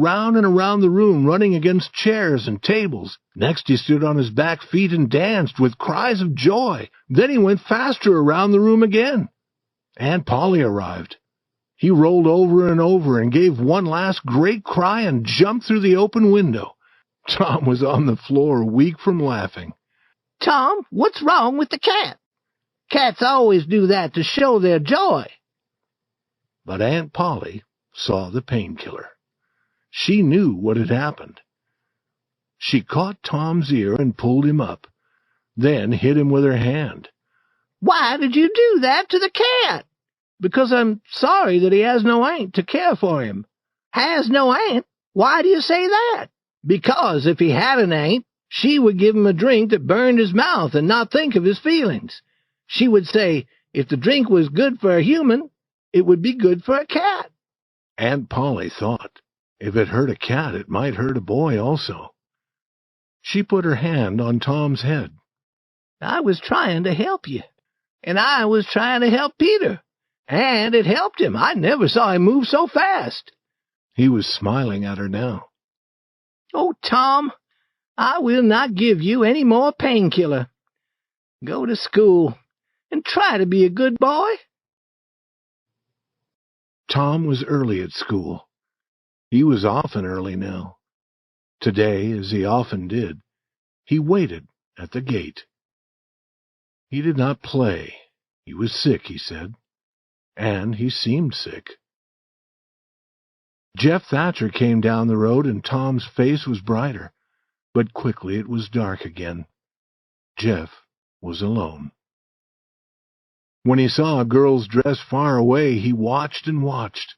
around and around the room, running against chairs and tables. Next he stood on his back feet and danced with cries of joy. Then he went faster around the room again. Aunt Polly arrived. He rolled over and over and gave one last great cry and jumped through the open window. Tom was on the floor, weak from laughing. "Tom, what's wrong with the cat? Cats always do that to show their joy." But Aunt Polly saw the painkiller. She knew what had happened. She caught Tom's ear and pulled him up, then hit him with her hand. "Why did you do that to the cat?" "Because I'm sorry that he has no aunt to care for him." "Has no aunt? Why do you say that?" "Because if he had an aunt, she would give him a drink that burned his mouth and not think of his feelings. She would say, if the drink was good for a human, it would be good for a cat." Aunt Polly thought, if it hurt a cat, it might hurt a boy also. She put her hand on Tom's head. "I was trying to help you, and I was trying to help Peter, and it helped him. I never saw him move so fast." He was smiling at her now. "Oh, Tom, I will not give you any more painkiller. Go to school and try to be a good boy." Tom was early at school. He was often early now. Today, as he often did, he waited at the gate. He did not play. He was sick, he said, and he seemed sick. Jeff Thatcher came down the road, and Tom's face was brighter, but quickly it was dark again. Jeff was alone. When he saw a girl's dress far away, he watched and watched,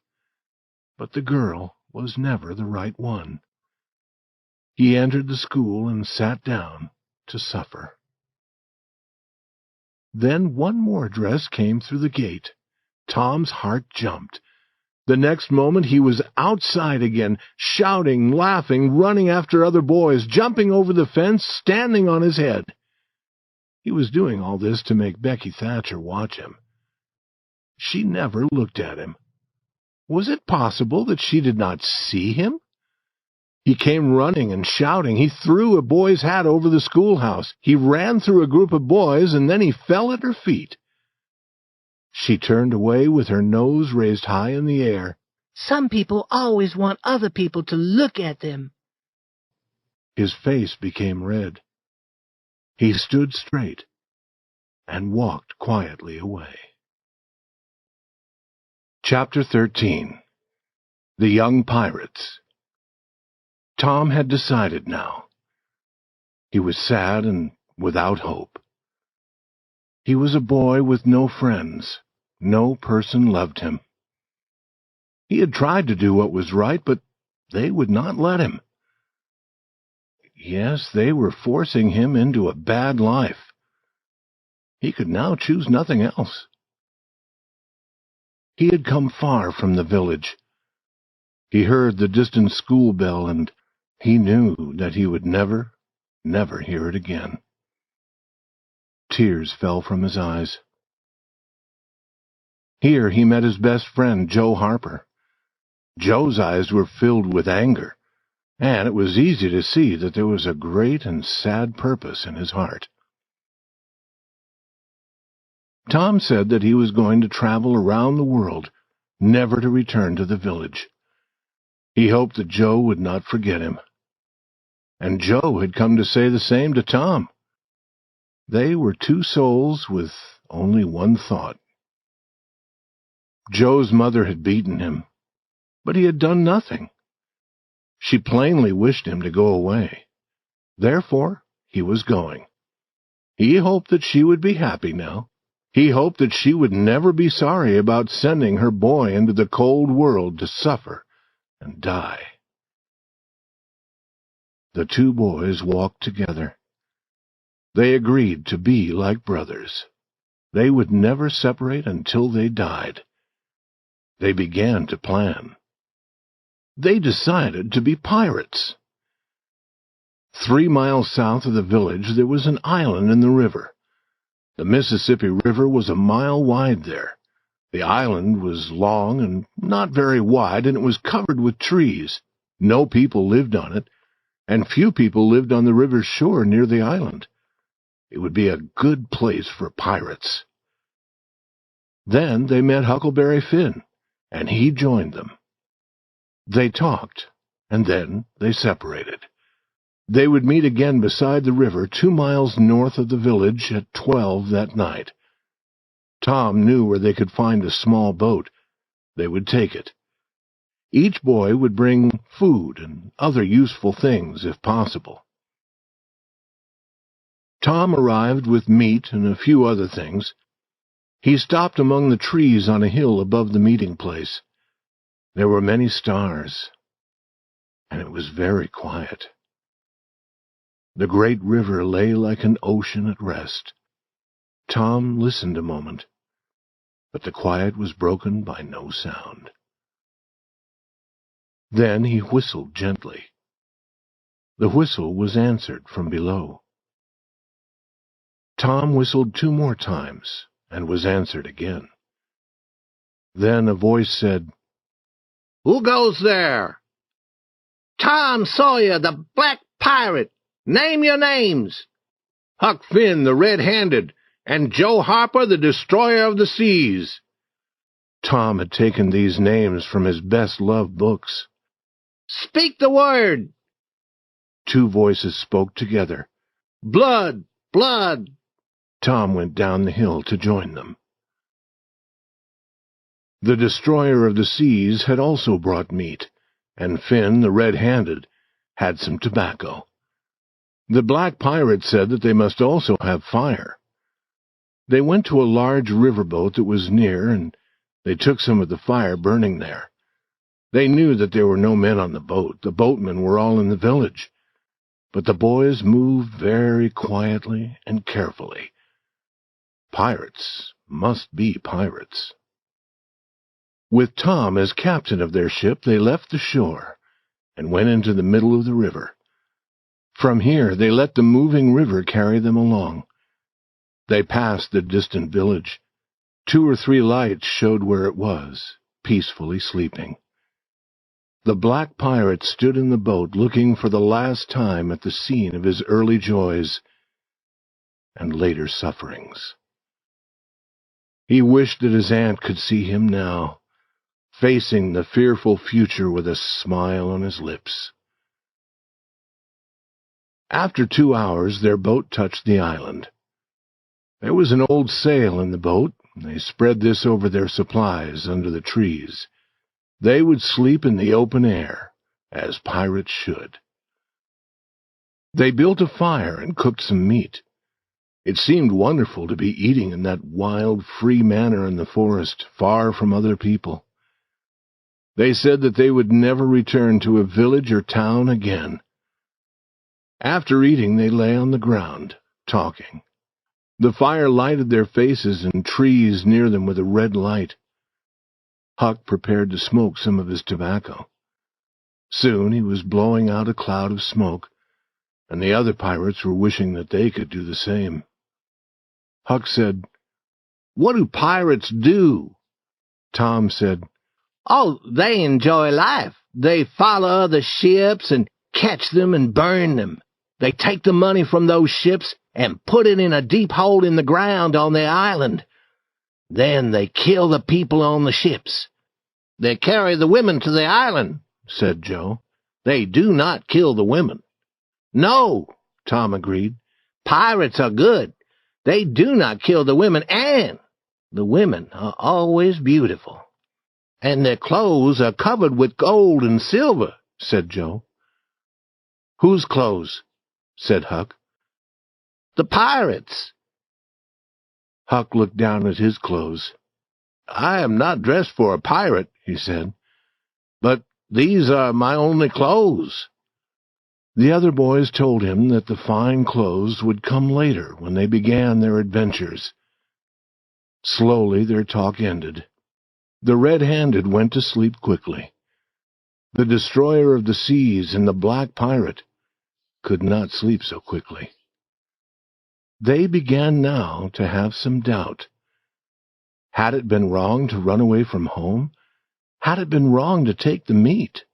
but the girl was never the right one. He entered the school and sat down to suffer. Then one more dress came through the gate. Tom's heart jumped. The next moment he was outside again, shouting, laughing, running after other boys, jumping over the fence, standing on his head. He was doing all this to make Becky Thatcher watch him. She never looked at him. Was it possible that she did not see him? He came running and shouting. He threw a boy's hat over the schoolhouse. He ran through a group of boys, and then he fell at her feet. She turned away with her nose raised high in the air. "Some people always want other people to look at them." His face became red. He stood straight and walked quietly away. Chapter 13. The Young Pirates. Tom had decided now. He was sad and without hope. He was a boy with no friends. No person loved him. He had tried to do what was right, but they would not let him. Yes, they were forcing him into a bad life. He could now choose nothing else. He had come far from the village. He heard the distant school bell, and he knew that he would never hear it again. Tears fell from his eyes. Here he met his best friend, Joe Harper. Joe's eyes were filled with anger, and it was easy to see that there was a great and sad purpose in his heart. Tom said that he was going to travel around the world, never to return to the village. He hoped that Joe would not forget him. And Joe had come to say the same to Tom. They were two souls with only one thought. Joe's mother had beaten him, but he had done nothing. She plainly wished him to go away. Therefore, he was going. He hoped that she would be happy now. He hoped that she would never be sorry about sending her boy into the cold world to suffer and die. The two boys walked together. They agreed to be like brothers. They would never separate until they died. They began to plan. They decided to be pirates. 3 miles south of the village there was an island in the river. The Mississippi River was a mile wide there. The island was long and not very wide, and it was covered with trees. No people lived on it, and few people lived on the river's shore near the island. It would be a good place for pirates. Then they met Huckleberry Finn, and he joined them. They talked, and then they separated. They would meet again beside the river 2 miles north of the village at 12 that night. Tom knew where they could find a small boat. They would take it. Each boy would bring food and other useful things if possible. Tom arrived with meat and a few other things. He stopped among the trees on a hill above the meeting place. There were many stars, and it was very quiet. The great river lay like an ocean at rest. Tom listened a moment, but the quiet was broken by no sound. Then he whistled gently. The whistle was answered from below. Tom whistled 2 more times and was answered again. Then a voice said, "Who goes there?" "Tom Sawyer, the Black Pirate. Name your names." "Huck Finn, the Red-Handed, and Joe Harper, the Destroyer of the Seas." Tom had taken these names from his best-loved books. "Speak the word." 2 voices spoke together. "Blood! Blood!" Tom went down the hill to join them. The Destroyer of the Seas had also brought meat, and Finn, the Red-Handed, had some tobacco. The Black Pirate said that they must also have fire. They went to a large riverboat that was near, and they took some of the fire burning there. They knew that there were no men on the boat. The boatmen were all in the village. But the boys moved very quietly and carefully. Pirates must be pirates. With Tom as captain of their ship, they left the shore and went into the middle of the river. From here, they let the moving river carry them along. They passed the distant village. 2 or 3 lights showed where it was, peacefully sleeping. The Black Pirate stood in the boat looking for the last time at the scene of his early joys and later sufferings. He wished that his aunt could see him now, facing the fearful future with a smile on his lips. After 2 hours, their boat touched the island. There was an old sail in the boat. They spread this over their supplies under the trees. They would sleep in the open air, as pirates should. They built a fire and cooked some meat. It seemed wonderful to be eating in that wild, free manner in the forest, far from other people. They said that they would never return to a village or town again. After eating, they lay on the ground, talking. The fire lighted their faces and trees near them with a red light. Huck prepared to smoke some of his tobacco. Soon he was blowing out a cloud of smoke, and the other pirates were wishing that they could do the same. Huck said, "What do pirates do?" Tom said, "Oh, they enjoy life. They follow other ships and catch them and burn them. They take the money from those ships and put it in a deep hole in the ground on the island. Then they kill the people on the ships. They carry the women to the island," said Joe. "They do not kill the women." "No," Tom agreed. "Pirates are good. They do not kill the women, and the women are always beautiful. And their clothes are covered with gold and silver," said Joe. "Whose clothes?" said Huck. "The pirates." Huck looked down at his clothes. "I am not dressed for a pirate," he said, "but these are my only clothes." The other boys told him that the fine clothes would come later when they began their adventures. Slowly their talk ended. The Red-Handed went to sleep quickly. The Destroyer of the Seas and the Black Pirate could not sleep so quickly. They began now to have some doubt. Had it been wrong to run away from home? Had it been wrong to take the meat?